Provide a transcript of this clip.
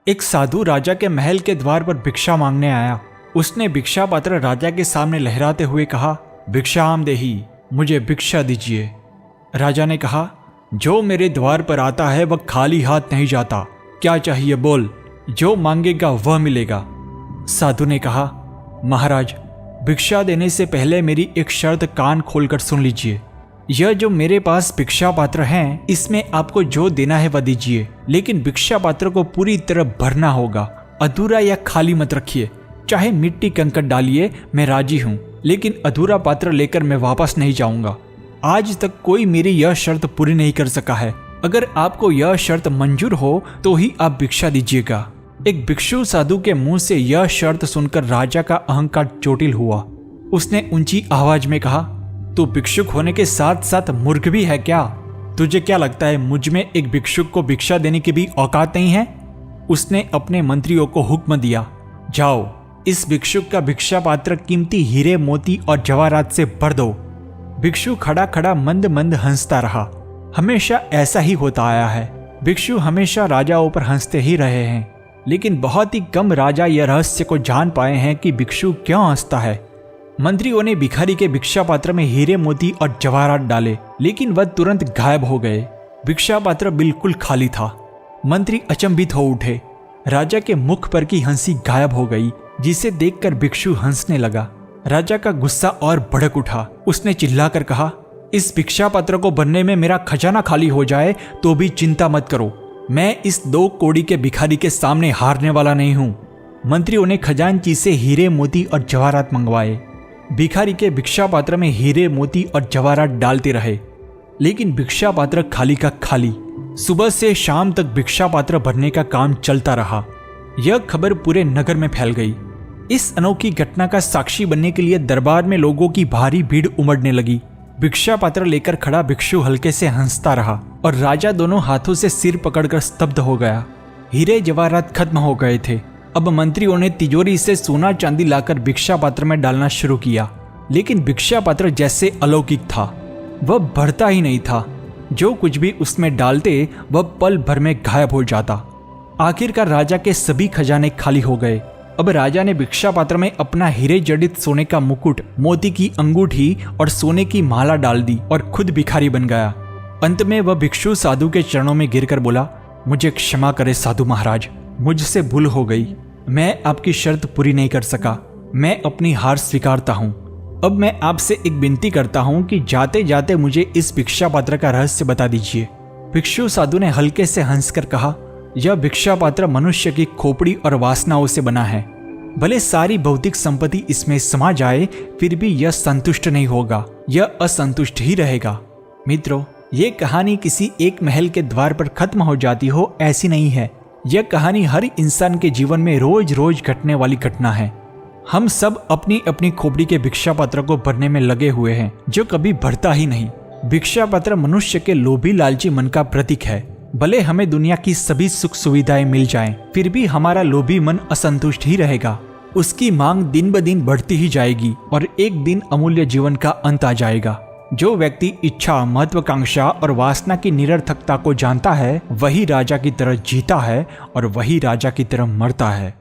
एक साधु राजा के महल के द्वार पर भिक्षा मांगने आया। उसने भिक्षा पात्र राजा के सामने लहराते हुए कहा, भिक्षाम देही, मुझे भिक्षा दीजिए। राजा ने कहा, जो मेरे द्वार पर आता है वह खाली हाथ नहीं जाता, क्या चाहिए बोल, जो मांगेगा वह मिलेगा। साधु ने कहा, महाराज, भिक्षा देने से पहले मेरी एक शर्त कान खोलकर सुन लीजिए। यह जो मेरे पास भिक्षा पात्र हैं, इसमें आपको जो देना है वह दीजिए, लेकिन भिक्षा पात्र को पूरी तरह भरना होगा, अधूरा या खाली मत रखिए। चाहे मिट्टी कंकड़ डालिए, मैं राजी हूँ, लेकिन अधूरा पात्र लेकर मैं वापस नहीं जाऊंगा। आज तक कोई मेरी यह शर्त पूरी नहीं कर सका है। अगर आपको यह शर्त मंजूर हो तो ही आप भिक्षा दीजिएगा। एक भिक्षु साधु के मुंह से यह शर्त सुनकर राजा का अहंकार चोटिल हुआ। उसने ऊंची आवाज में कहा, तू भिक्षुक होने के साथ साथ मूर्ख भी है क्या? तुझे क्या लगता है मुझ में एक भिक्षुक को भिक्षा देने की भी औकात नहीं है? उसने अपने मंत्रियों को हुक्म दिया, जाओ, इस भिक्षुक का भिक्षा पात्र कीमती हीरे मोती और जवाहरात से भर दो। भिक्षु खड़ा खड़ा मंद मंद हंसता रहा। हमेशा ऐसा ही होता आया है। भिक्षु हमेशा राजाओं पर हंसते ही रहे हैं, लेकिन बहुत ही कम राजा यह रहस्य को जान पाए हैं कि भिक्षु क्यों हंसता है। मंत्रियों ने भिखारी के भिक्षा पात्र में हीरे मोती और जवाहरात डाले, लेकिन वह तुरंत गायब हो गए। भिक्षा पात्र बिल्कुल खाली था। मंत्री अचंभित हो उठे। राजा के मुख पर की हंसी गायब हो गई, जिसे देखकर भिक्षु हंसने लगा। राजा का गुस्सा और भड़क उठा। उसने चिल्लाकर कहा, इस भिक्षा पात्र को भरने में मेरा खजाना खाली हो जाए तो भी चिंता मत करो। मैं इस 2 कौड़ी के भिखारी के सामने हारने वाला नहीं हूं। मंत्रियों ने खजांची से हीरे मोती और जवाहरात मंगवाए। भिखारी के भिक्षा पात्र में हीरे मोती और जवाहरात डालते रहे, लेकिन भिक्षा पात्र खाली का खाली। सुबह से शाम तक भिक्षा पात्र भरने का काम चलता रहा। यह खबर पूरे नगर में फैल गई। इस अनोखी घटना का साक्षी बनने के लिए दरबार में लोगों की भारी भीड़ उमड़ने लगी। भिक्षा पात्र लेकर खड़ा भिक्षु हल्के से हंसता रहा और राजा दोनों हाथों से सिर पकड़कर स्तब्ध हो गया। हीरे जवाहरात खत्म हो गए थे। अब मंत्रियों ने तिजोरी से सोना चांदी लाकर भिक्षा पात्र में डालना शुरू किया, लेकिन भिक्षा पात्र जैसे अलौकिक था, वह भरता ही नहीं था। जो कुछ भी उसमें डालते वह पल भर में गायब हो जाता। आखिरकार राजा के सभी खजाने खाली हो गए। अब राजा ने भिक्षा पात्र में अपना हीरे जड़ित सोने का मुकुट, मोती की अंगूठी और सोने की माला डाल दी और खुद भिखारी बन गया। अंत में वह भिक्षु साधु के चरणों में गिरकर बोला, मुझे क्षमा करे साधु महाराज, मुझसे भूल हो गई। मैं आपकी शर्त पूरी नहीं कर सका। मैं अपनी हार स्वीकारता हूँ। अब मैं आपसे एक विनती करता हूँ कि जाते जाते मुझे इस भिक्षा पात्र का रहस्य बता दीजिए। भिक्षु साधु ने हल्के से हंसकर कहा, यह भिक्षा पात्र मनुष्य की खोपड़ी और वासनाओं से बना है। भले सारी भौतिक संपत्ति इसमें समा जाए, फिर भी यह संतुष्ट नहीं होगा, यह असंतुष्ट ही रहेगा। मित्रों, ये कहानी किसी एक महल के द्वार पर खत्म हो जाती हो ऐसी नहीं है। यह कहानी हर इंसान के जीवन में रोज रोज घटने वाली घटना है। हम सब अपनी अपनी खोपड़ी के भिक्षा पात्र को भरने में लगे हुए हैं, जो कभी भरता ही नहीं। भिक्षा पात्र मनुष्य के लोभी लालची मन का प्रतीक है। भले हमें दुनिया की सभी सुख सुविधाएं मिल जाएं, फिर भी हमारा लोभी मन असंतुष्ट ही रहेगा। उसकी मांग दिन ब दिन बढ़ती ही जाएगी और एक दिन अमूल्य जीवन का अंत आ जाएगा। जो व्यक्ति इच्छा, महत्वाकांक्षा और वासना की निरर्थकता को जानता है, वही राजा की तरह जीता है और वही राजा की तरह मरता है।